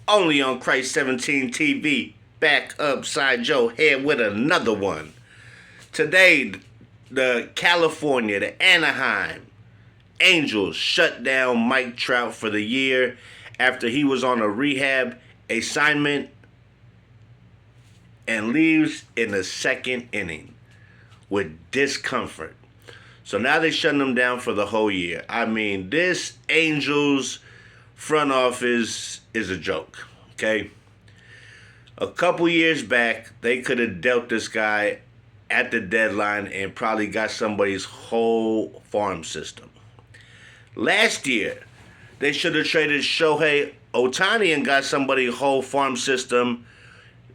only on Christ 17 TV. Back upside your head with another one. Today, the California, the Anaheim Angels shut down Mike Trout for the year after he was on a rehab assignment and leaves in the second inning with discomfort. So now they're shutting him down for the whole year. I mean, this Angels front office is a joke, okay? A couple years back, they could have dealt this guy at the deadline and probably got somebody's whole farm system. Last year, they should have traded Shohei Ohtani and got somebody's whole farm system.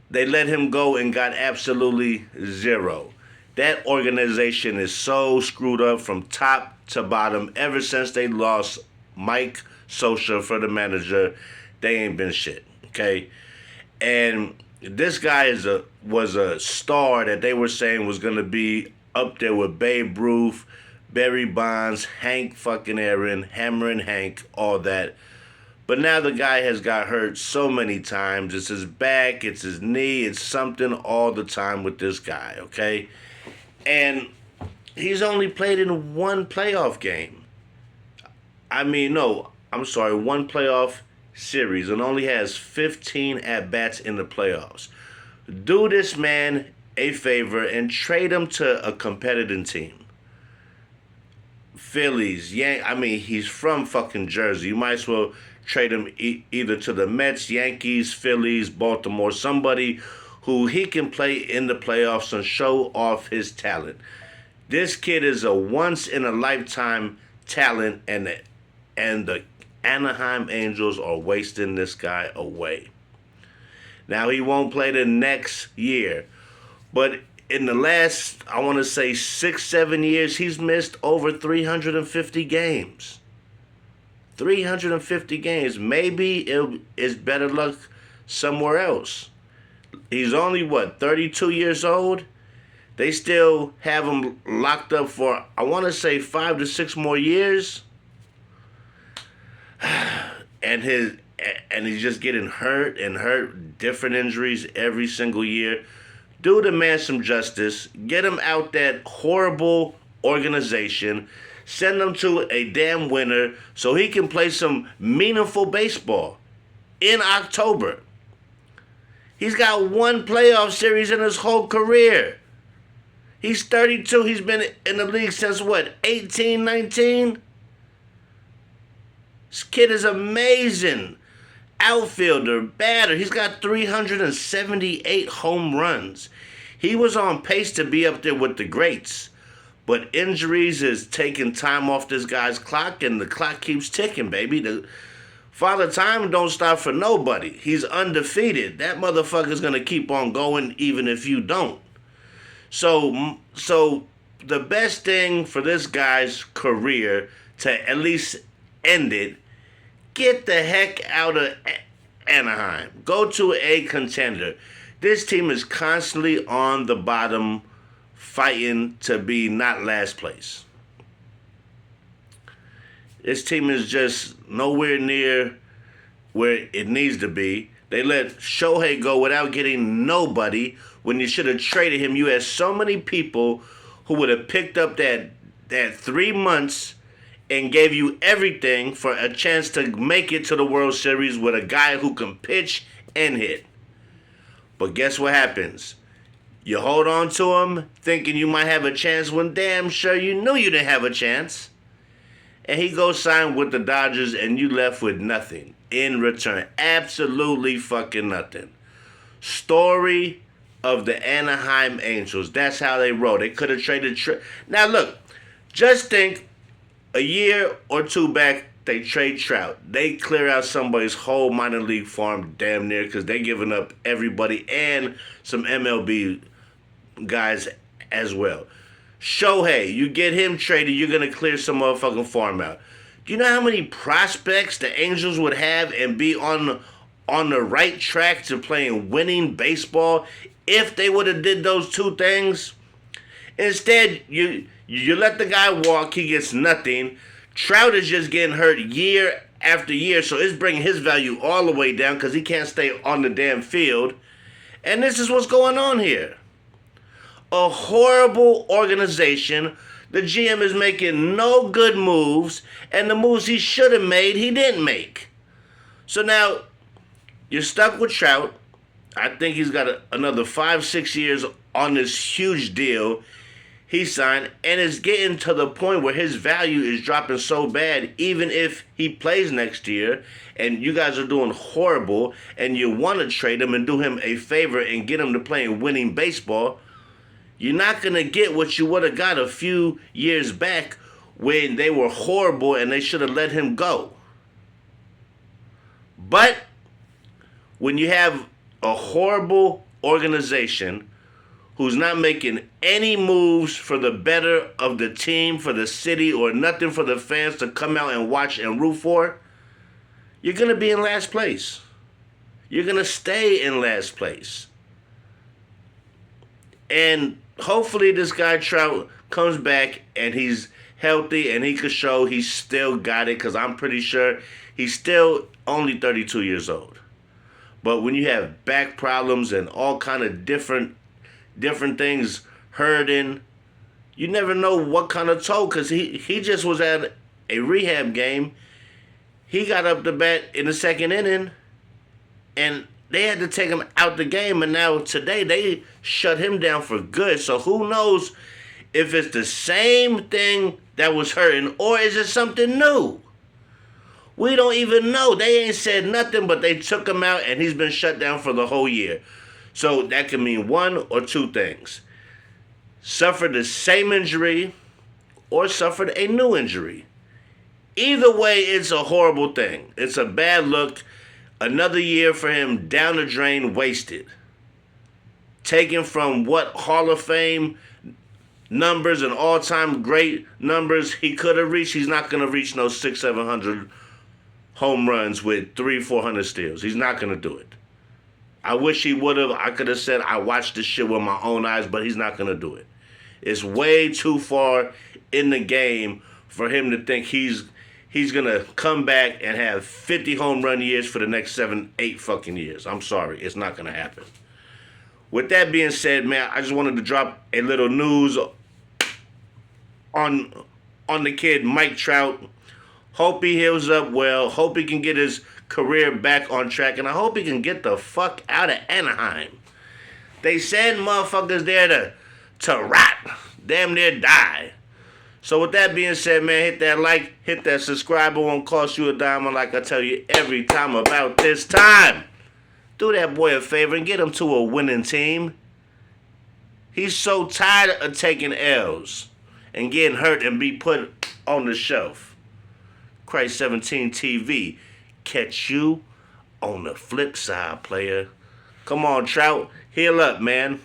They let him go and got absolutely zero. That organization is so screwed up from top to bottom. Ever since they lost Mike Scioscia for the manager, they ain't been shit, okay? And this guy was a star that they were saying was going to be up there with Babe Ruth, Barry Bonds, Hank fucking Aaron, Hammer and Hank, all that. But now the guy has got hurt so many times. It's his back, it's his knee, it's something all the time with this guy, okay? And he's only played in one playoff game. One playoff series and only has 15 at-bats in the playoffs. Do this man a favor and trade him to a competitive team. Phillies, he's from fucking Jersey. You might as well trade him either to the Mets, Yankees, Phillies, Baltimore, somebody who he can play in the playoffs and show off his talent. This kid is a once-in-a-lifetime talent, and the Anaheim Angels are wasting this guy away. Now, he won't play the next year, but in the last, 6-7 years, he's missed over 350 games. 350 games. Maybe it's better luck somewhere else. He's only, 32 years old? They still have him locked up for, 5 to 6 more years. And he's just getting hurt, different injuries every single year. Do the man some justice. Get him out that horrible organization. Send him to a damn winner so he can play some meaningful baseball in October. He's got one playoff series in his whole career. He's 32. He's been in the league since 18, 19? This kid is amazing. Outfielder, batter. He's got 378 home runs. He was on pace to be up there with the greats. But injuries is taking time off this guy's clock, and the clock keeps ticking, baby. The Father Time don't stop for nobody. He's undefeated. That motherfucker's going to keep on going even if you don't. So the best thing for this guy's career to at least end it, get the heck out of Anaheim. Go to a contender. This team is constantly on the bottom, fighting to be not last place. This team is just nowhere near where it needs to be. They let Shohei go without getting nobody. When you should have traded him, you had so many people who would have picked up that 3 months and gave you everything for a chance to make it to the World Series with a guy who can pitch and hit. But guess what happens? You hold on to him thinking you might have a chance when damn sure you knew you didn't have a chance. And he goes sign with the Dodgers and you left with nothing in return. Absolutely fucking nothing. Story of the Anaheim Angels. That's how they roll. They could have traded. Now look, just think a year or two back, they trade Trout. They clear out somebody's whole minor league farm damn near because they're giving up everybody and some MLB guys as well. Shohei, you get him traded, you're going to clear some motherfucking farm out. Do you know how many prospects the Angels would have and be on the right track to playing winning baseball if they would have did those two things? Instead, you let the guy walk, he gets nothing. Trout is just getting hurt year after year, so it's bringing his value all the way down because he can't stay on the damn field. And this is what's going on here. A horrible organization. The GM is making no good moves, and the moves he should have made, he didn't make. So now, you're stuck with Trout. I think he's got another 5-6 years on this huge deal he signed, and it's getting to the point where his value is dropping so bad, even if he plays next year, and you guys are doing horrible, and you want to trade him and do him a favor and get him to play winning baseball, you're not going to get what you would have got a few years back when they were horrible and they should have let him go. But when you have a horrible organization who's not making any moves for the better of the team, for the city, or nothing for the fans to come out and watch and root for, you're going to be in last place. You're going to stay in last place. And hopefully this guy Trout comes back and he's healthy and he can show he's still got it, because I'm pretty sure he's still only 32 years old. But when you have back problems and all kind of different things hurting, you never know what kind of toe, because he just was at a rehab game. He got up to bat in the second inning, and they had to take him out the game, and now today they shut him down for good. So who knows if it's the same thing that was hurting, or is it something new? We don't even know. They ain't said nothing, but they took him out, and he's been shut down for the whole year. So that can mean one or two things. Suffered the same injury or suffered a new injury. Either way, it's a horrible thing. It's a bad look. Another year for him down the drain, wasted. Taken from what Hall of Fame numbers and all-time great numbers he could have reached. He's not going to reach no 600-700 home runs with 300-400 steals. He's not going to do it. I wish he would have. I could have said I watched this shit with my own eyes, but he's not going to do it. It's way too far in the game for him to think he's going to come back and have 50 home run years for the next 7-8 fucking years. I'm sorry. It's not going to happen. With that being said, man, I just wanted to drop a little news on the kid Mike Trout. Hope he heals up well. Hope he can get his career back on track. And I hope he can get the fuck out of Anaheim. They send motherfuckers there to rot. Damn near die. So with that being said, man, hit that like, hit that subscribe. It won't cost you a dime. And like I tell you every time about this time, do that boy a favor and get him to a winning team. He's so tired of taking L's and getting hurt and be put on the shelf. Christ 17 TV. Catch you on the flip side, player. Come on, Trout. Heal up, man.